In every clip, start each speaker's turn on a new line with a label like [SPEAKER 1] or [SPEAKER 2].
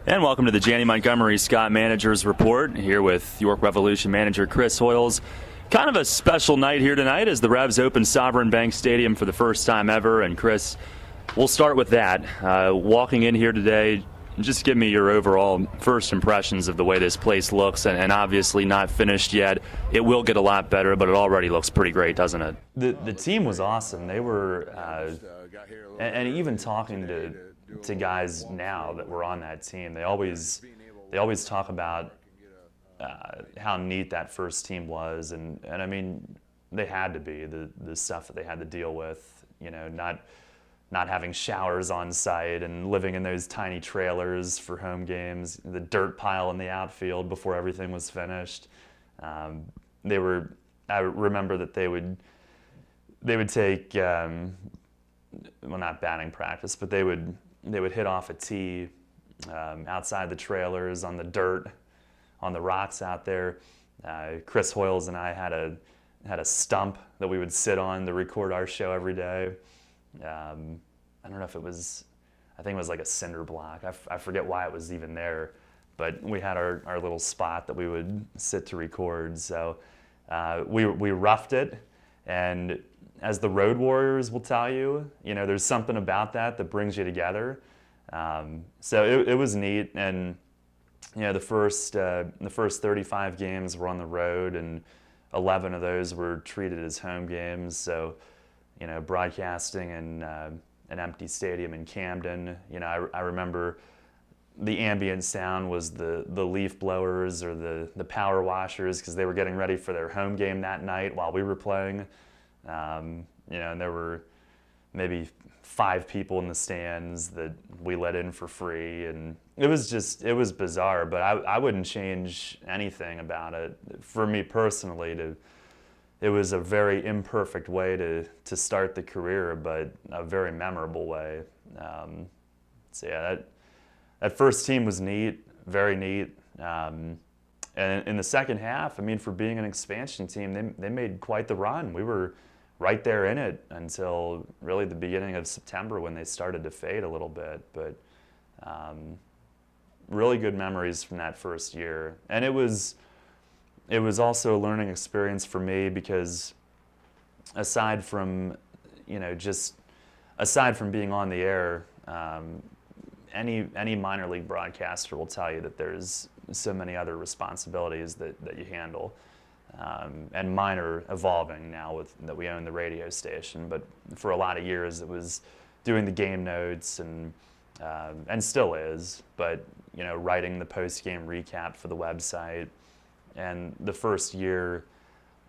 [SPEAKER 1] And welcome to the Janney Montgomery Scott Managers Report, here with York Revolution manager Chris Hoyles. Kind of a special night here tonight as the Revs open Sovereign Bank Stadium for the first time ever. And Chris, we'll start with that. Walking in here today, just give me your overall first impressions of the way this place looks, and obviously not finished yet. It will get a lot better, but it already looks pretty great, doesn't it?
[SPEAKER 2] The team was awesome. They were, and even talking to guys now that were on that team, they always talk about how neat that first team was, and I mean, they had to be. The stuff that they had to deal with, you know, not having showers on site and living in those tiny trailers for home games, the dirt pile in the outfield before everything was finished. I remember that they would take, well, not batting practice, but they would hit off a tee outside the trailers on the dirt, on the rocks out there. Chris Hoyles and I had a stump that we would sit on to record our show every day. I don't know if it was, I think it was like a cinder block. I forget why it was even there, but we had our little spot that we would sit to record. So we roughed it, and as the Road Warriors will tell you, you know, there's something about that brings you together. So it was neat, and you know, the first 35 games were on the road, and 11 of those were treated as home games. So, you know, broadcasting in an empty stadium in Camden, you know, I remember the ambient sound was the leaf blowers or the power washers, because they were getting ready for their home game that night while we were playing. You know, and there were maybe 5 people in the stands that we let in for free, and it was bizarre, but I wouldn't change anything about it. For me personally, it was a very imperfect way to start the career, but a very memorable way. So yeah, that first team was neat, very neat. And in the second half, I mean, for being an expansion team, they made quite the run. We were right there in it until really the beginning of September, when they started to fade a little bit. But really good memories from that first year. And it was also a learning experience for me, because aside from being on the air, any minor league broadcaster will tell you that there's so many other responsibilities that you handle. And mine are evolving now that we own the radio station. But for a lot of years, it was doing the game notes and still is. But you know, writing the post-game recap for the website. And the first year,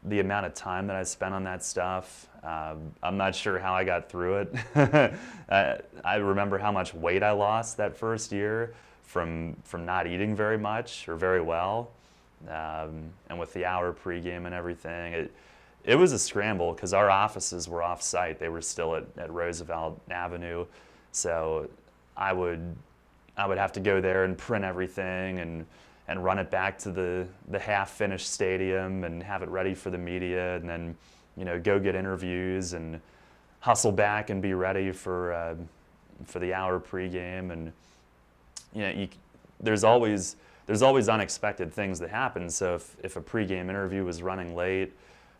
[SPEAKER 2] the amount of time that I spent on that stuff, I'm not sure how I got through it. I remember how much weight I lost that first year from not eating very much or very well. And with the hour pregame and everything, it was a scramble, because our offices were off-site. They were still at Roosevelt Avenue. So I would have to go there and print everything and run it back to the half-finished stadium and have it ready for the media, and then, you know, go get interviews and hustle back and be ready for the hour pregame. And you know, there's always unexpected things that happen. So if a pregame interview was running late,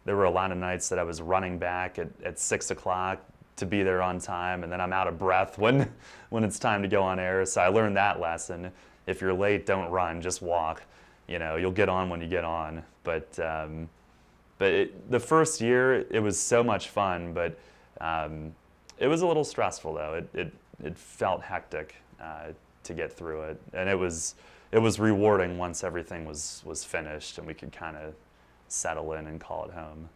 [SPEAKER 2] there were a lot of nights that I was running back at 6 o'clock to be there on time, and then I'm out of breath when it's time to go on air. So I learned that lesson. If you're late, don't run, just walk. You know, you'll get on when you get on. But the first year, it was so much fun, but it was a little stressful, though. It felt hectic to get through it, and it was rewarding once everything was finished and we could kind of settle in and call it home.